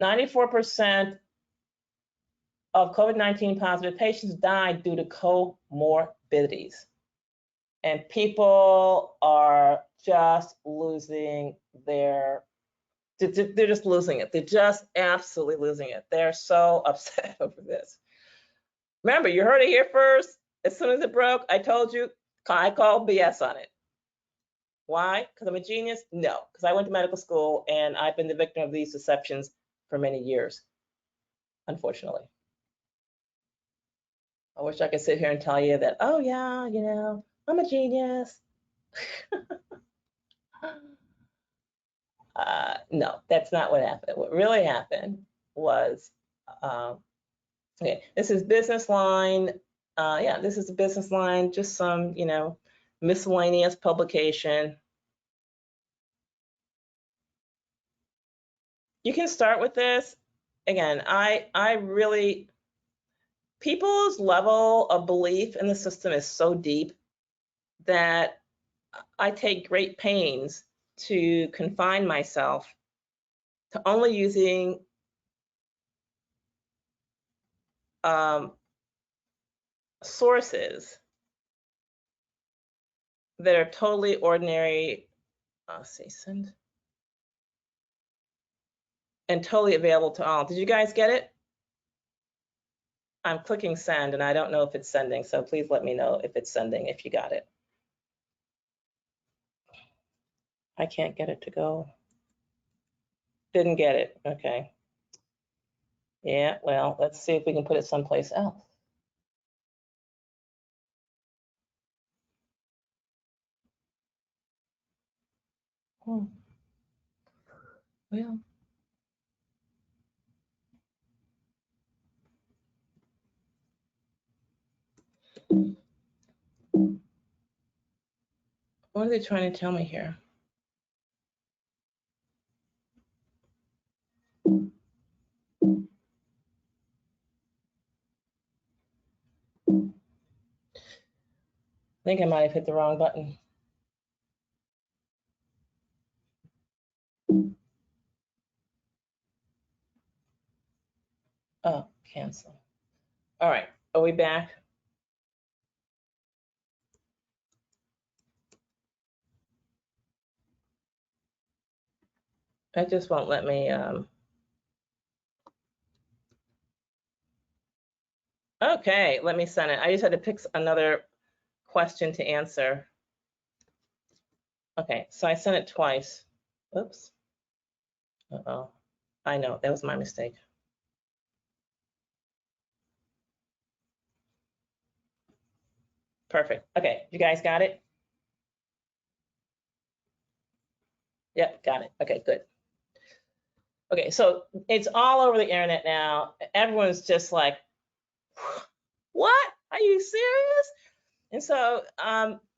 94% of COVID-19 positive patients died due to comorbidities. And people are just losing they're just losing it. They're just absolutely losing it. They're so upset over this. Remember, you heard it here first. As soon as it broke, I told you, I called BS on it. Why? Because I'm a genius? No, because I went to medical school and I've been the victim of these deceptions for many years, unfortunately. I wish I could sit here and tell you that, oh yeah, you know, I'm a genius. No, that's not what happened. What really happened was, okay, this is business line. Yeah, this is a business line, just some, you know, miscellaneous publication. You can start with this. Again, I really, people's level of belief in the system is so deep that I take great pains to confine myself to only using sources that are totally ordinary, say send, and totally available to all. Did you guys get it? I'm clicking send and I don't know if it's sending, so please let me know if it's sending, if you got it. I can't get it to go. Didn't get it, okay. Yeah, well, let's see if we can put it someplace else. Well, what are they trying to tell me here? I think I might have hit the wrong button. Oh, cancel. All right, are we back? It just won't let me. Okay, let me send it. I just had to pick another question to answer. Okay, so I sent it twice. Oops. Uh-oh. I know, that was my mistake. Perfect. Okay, you guys got it? Yep, got it. Okay, good. Okay, so it's all over the internet now. Everyone's just like, what? Are you serious? And so,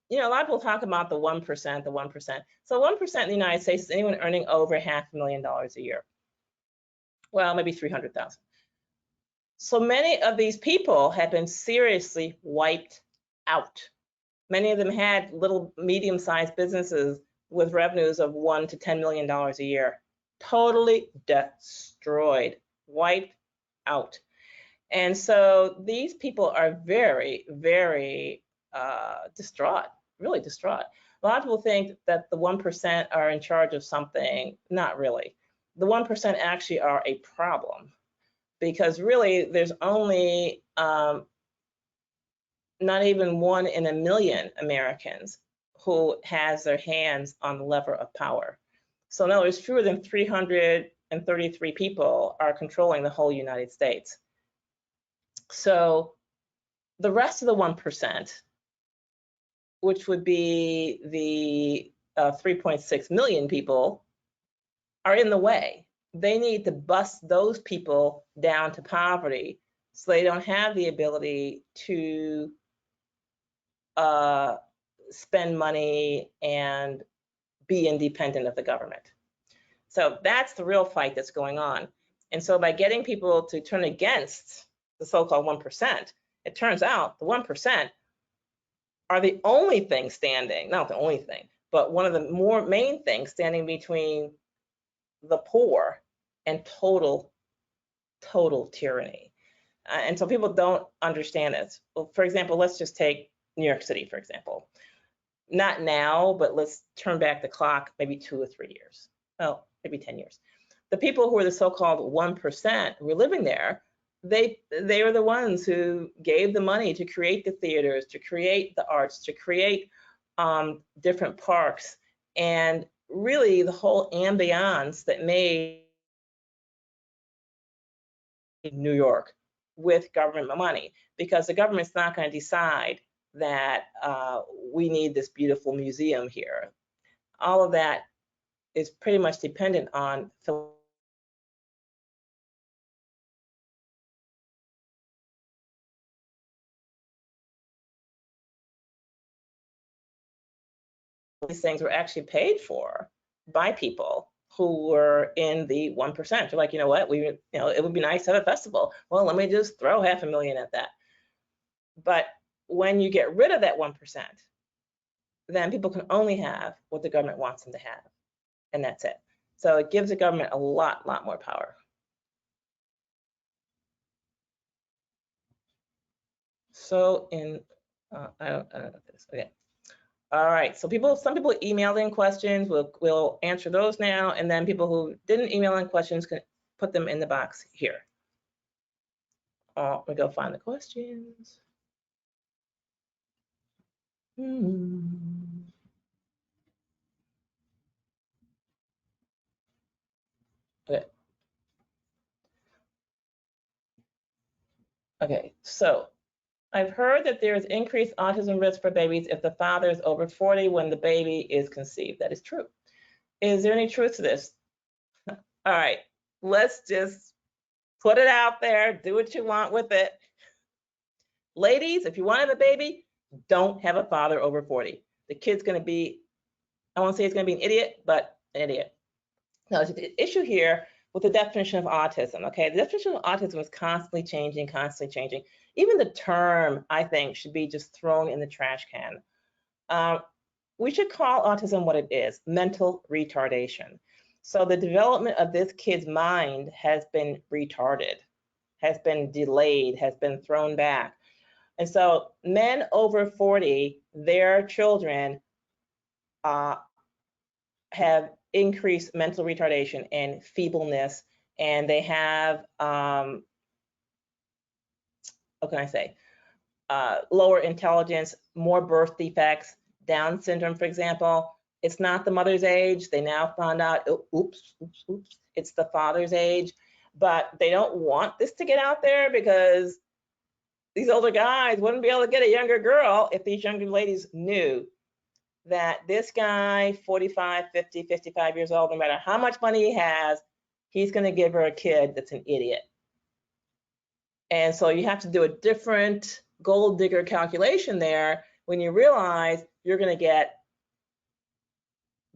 you know, a lot of people talk about the 1%, the 1%. So 1% in the United States is anyone earning over $500,000 a year. Well, maybe 300,000. So many of these people have been seriously wiped out. Many of them had little medium-sized businesses with revenues of $1 to $10 million a year. Totally destroyed, wiped out. And so these people are very, very distraught, really distraught. A lot of people think that the 1% are in charge of something. Not really. The 1% actually are a problem because really there's only not even 1 in a million Americans who has their hands on the lever of power. So in other words, fewer than 333 people are controlling the whole United States. So the rest of the 1%, which would be the 3.6 million people, are in the way. They need to bust those people down to poverty so they don't have the ability to spend money and be independent of the government. So that's the real fight that's going on. And so by getting people to turn against the so-called 1%, it turns out the 1% are the only thing standing, not the only thing, but one of the more main things standing between the poor and total tyranny. And so people don't understand this. Well, for example, let's just take New York City, for example. Not now, but let's turn back the clock maybe 2 or 3 years. Well, maybe 10 years. The people who are the so-called 1% who are living there, they are the ones who gave the money to create the theaters, to create the arts, to create different parks, and really the whole ambiance that made New York with government money, because the government's not going to decide that we need this beautiful museum here. All of that is pretty much dependent on these things were actually paid for by people who were in the 1%. They're like, you know what, it would be nice to have a festival. Well, let me just throw $500,000 at that. But when you get rid of that 1%, then people can only have what the government wants them to have, and that's it. So it gives the government a lot more power. So I don't know this. Okay. All right. So some people emailed in questions. We'll answer those now, and then people who didn't email in questions can put them in the box here. We go find the questions. Okay. Okay. So I've heard that there is increased autism risk for babies if the father is over 40 when the baby is conceived. That is true. Is there any truth to this? All right, let's just put it out there. Do what you want with it. Ladies, if you want to have a baby, don't have a father over 40. The kid's going to be, I won't say it's going to be an idiot, but an idiot. Now, there's an issue here with the definition of autism, okay? The definition of autism is constantly changing. Even the term, I think, should be just thrown in the trash can. We should call autism what it is, mental retardation. So the development of this kid's mind has been retarded, has been delayed, has been thrown back. And so men over 40, their children have increased mental retardation and feebleness, and they have, what can I say, lower intelligence, more birth defects, Down syndrome, for example. It's not the mother's age. They now found out, oops, it's the father's age. But they don't want this to get out there because these older guys wouldn't be able to get a younger girl if these younger ladies knew that this guy, 45, 50, 55 years old, no matter how much money he has, he's going to give her a kid that's an idiot. And so you have to do a different gold digger calculation there when you realize you're going to get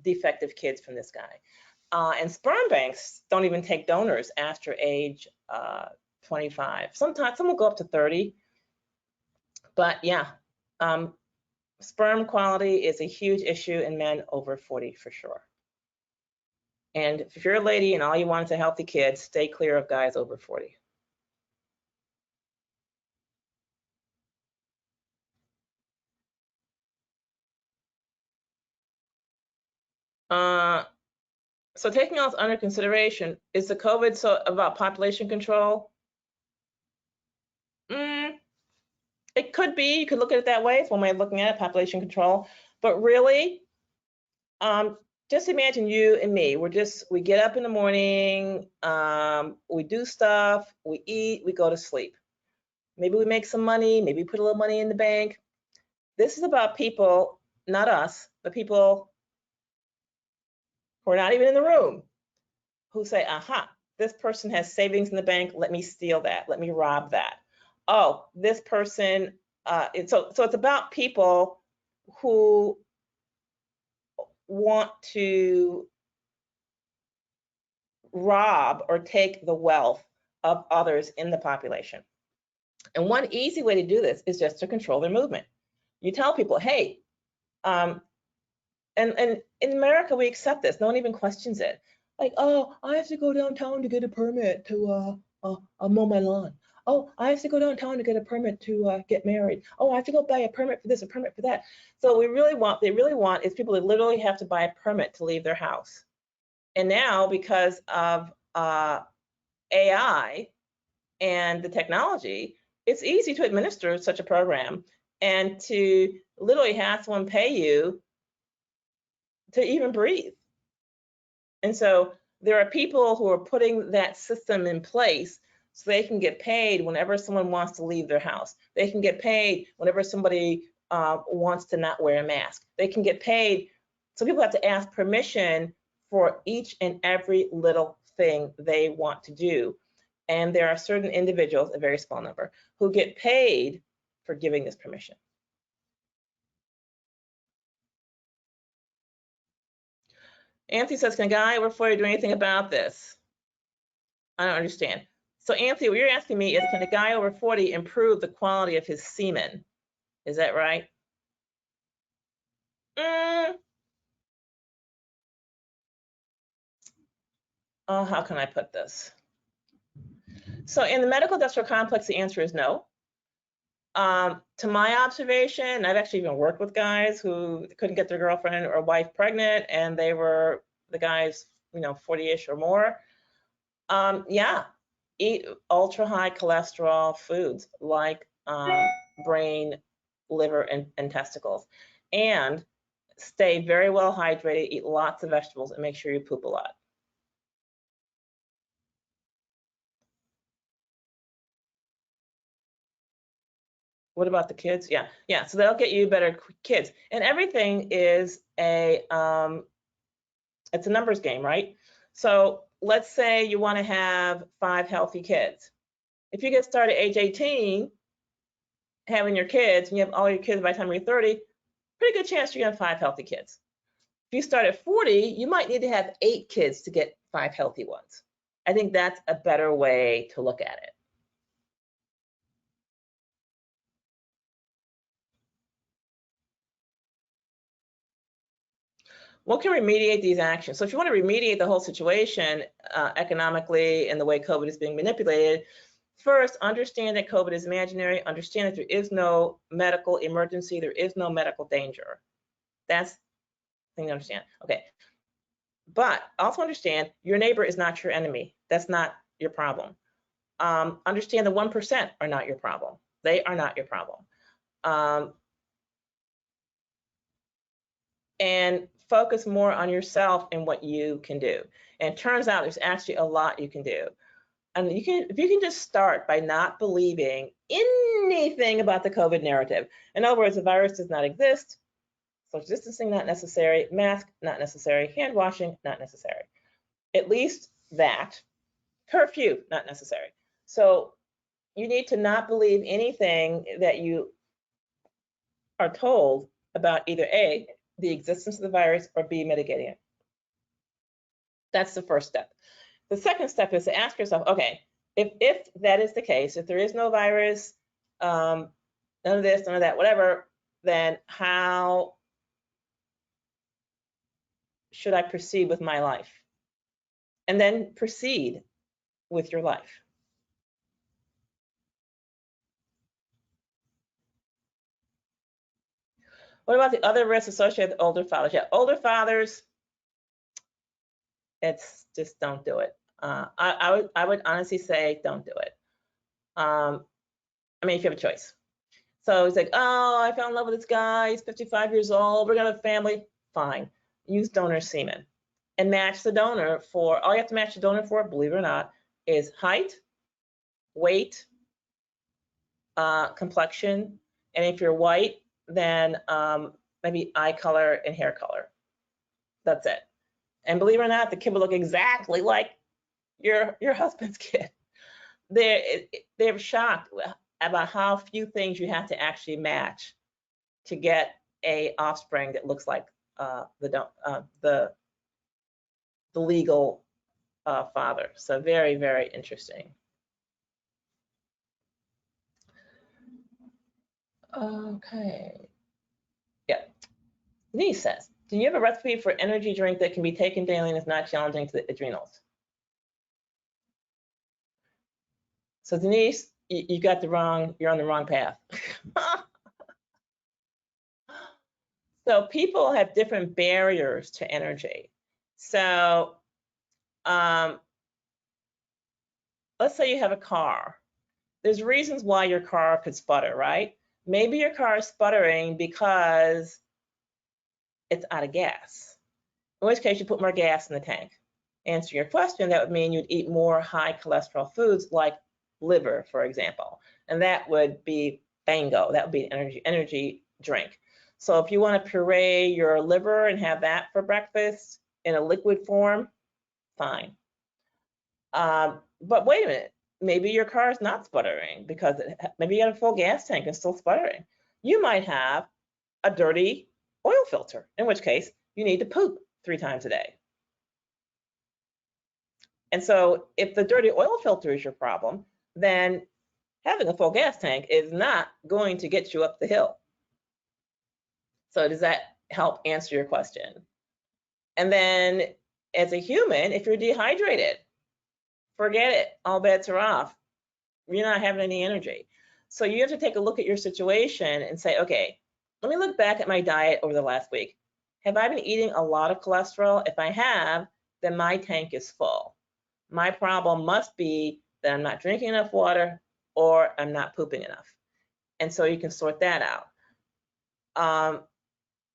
defective kids from this guy. And sperm banks don't even take donors after age 25. Sometimes some will go up to 30. But yeah, sperm quality is a huge issue in men over 40 for sure. And if you're a lady and all you want is a healthy kid, stay clear of guys over 40. So taking all this under consideration, is the COVID so about population control? It could be. You could look at it that way. It's one way of looking at it, population control. But really, just imagine you and me. We get up in the morning, we do stuff, we eat, we go to sleep. Maybe we make some money, maybe put a little money in the bank. This is about people, not us, but people who are not even in the room, who say, aha, this person has savings in the bank, let me steal that, let me rob that. Oh, this person, so it's about people who want to rob or take the wealth of others in the population. And one easy way to do this is just to control their movement. You tell people, hey, and in America, we accept this. No one even questions it. Like, oh, I have to go downtown to get a permit to mow my lawn. Oh, I have to go downtown to get a permit to get married. Oh, I have to go buy a permit for this, a permit for that. So they really want is people that literally have to buy a permit to leave their house. And now, because of AI and the technology, it's easy to administer such a program and to literally have someone pay you to even breathe. And so there are people who are putting that system in place so they can get paid whenever someone wants to leave their house. They can get paid whenever somebody wants to not wear a mask. They can get paid. So people have to ask permission for each and every little thing they want to do. And there are certain individuals, a very small number, who get paid for giving this permission. Anthony says, can a guy over 40 do anything about this? I don't understand. So Anthony, what you're asking me is, can a guy over 40 improve the quality of his semen? Is that right? Oh, how can I put this? So in the medical industrial complex, the answer is no. To my observation, I've actually even worked with guys who couldn't get their girlfriend or wife pregnant, and they were the guys, 40-ish or more. Yeah, eat ultra high cholesterol foods like brain, liver, and testicles, and stay very well hydrated, eat lots of vegetables, and make sure you poop a lot. What about the kids? Yeah. So they'll get you better kids, and everything is it's a numbers game, right? So let's say you want to have 5 healthy kids. If you get started at age 18, having your kids, and you have all your kids by the time you're 30, pretty good chance you're gonna have 5 healthy kids. If you start at 40, you might need to have 8 kids to get 5 healthy ones. I think that's a better way to look at it. What can remediate these actions? So if you want to remediate the whole situation economically and the way COVID is being manipulated, first, understand that COVID is imaginary. Understand that there is no medical emergency. There is no medical danger. That's the thing to understand. Okay. But also understand your neighbor is not your enemy. That's not your problem. Understand the 1% are not your problem. They are not your problem. And focus more on yourself and what you can do. And it turns out there's actually a lot you can do. And if you can just start by not believing anything about the COVID narrative. In other words, the virus does not exist. Social distancing, not necessary. Mask, not necessary. Hand washing, not necessary. At least that. Curfew, not necessary. So you need to not believe anything that you are told about either A, the existence of the virus, or B, mitigating it. That's the first step. The second step is to ask yourself, okay, if that is the case, if there is no virus, none of this, none of that, whatever, then how should I proceed with my life? And then proceed with your life. What about the other risks associated with older fathers? Yeah, older fathers, it's just don't do it. I would honestly say don't do it. I mean, if you have a choice. So he's like, oh, I fell in love with this guy. He's 55 years old. We're gonna have a family. Fine. Use donor semen and match the donor for, all you have to match the donor for, believe it or not, is height, weight, complexion, and if you're white, then maybe eye color and hair color. That's it. And believe it or not, the kid will look exactly like your husband's kid. They're shocked about how few things you have to actually match to get a offspring that looks like the legal father. So very, very interesting. Okay. Yeah. Denise says, do you have a recipe for energy drink that can be taken daily and is not challenging to the adrenals? So Denise, you got you're on the wrong path. So people have different barriers to energy. So let's say you have a car. There's reasons why your car could sputter, right? Maybe your car is sputtering because it's out of gas, in which case you put more gas in the tank. Answer your question, that would mean you'd eat more high cholesterol foods like liver, for example. And that would be bango, that would be an energy drink. So if you want to puree your liver and have that for breakfast in a liquid form, fine. But wait a minute, maybe your car is not sputtering because maybe you got a full gas tank and still sputtering. You might have a dirty oil filter, in which case you need to poop 3 times a day. And so if the dirty oil filter is your problem, then having a full gas tank is not going to get you up the hill. So does that help answer your question? And then as a human, if you're dehydrated, forget it, all bets are off. You're not having any energy. So you have to take a look at your situation and say, okay, let me look back at my diet over the last week. Have I been eating a lot of cholesterol? If I have, then my tank is full. My problem must be that I'm not drinking enough water or I'm not pooping enough. And so you can sort that out.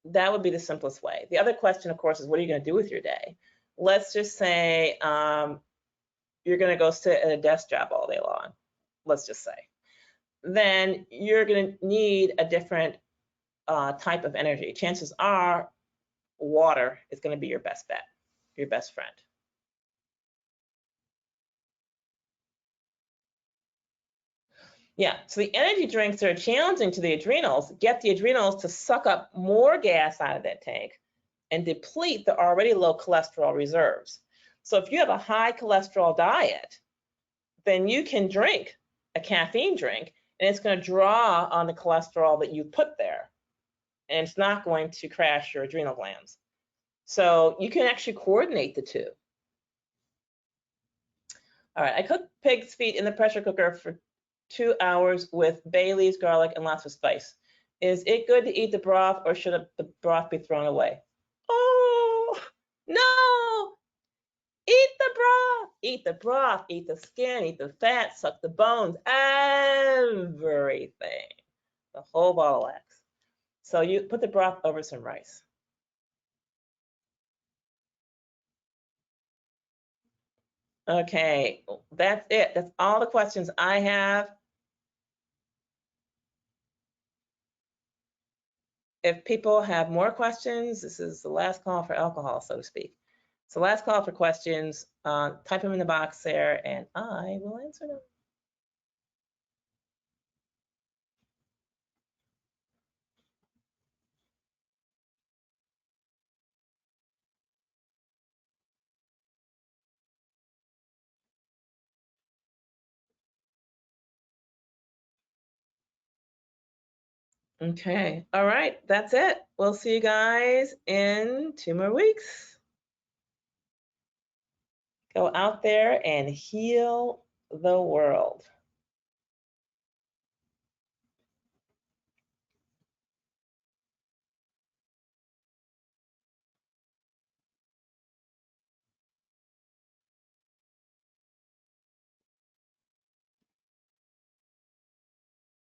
That would be the simplest way. The other question, of course, is what are you going to do with your day? Let's just say you're going to go sit at a desk job all day long. Let's just say. Then you're going to need a different type of energy. Chances are water is going to be your best bet, your best friend. Yeah, so the energy drinks that are challenging to the adrenals get the adrenals to suck up more gas out of that tank and deplete the already low cholesterol reserves. So if you have a high cholesterol diet, then you can drink a caffeine drink and it's going to draw on the cholesterol that you put there. And it's not going to crash your adrenal glands. So you can actually coordinate the two. All right, I cooked pig's feet in the pressure cooker for 2 hours with bay leaves, garlic, and lots of spice. Is it good to eat the broth or should the broth be thrown away? Oh, no! Eat the broth, eat the broth, eat the skin, eat the fat, suck the bones, everything. The whole ball of wax. So you put the broth over some rice. Okay, that's it. That's all the questions I have. If people have more questions, this is the last call for alcohol, so to speak. So last call for questions, type them in the box there and I will answer them. Okay, all right, that's it. We'll see you guys in 2 more weeks. Go out there and heal the world.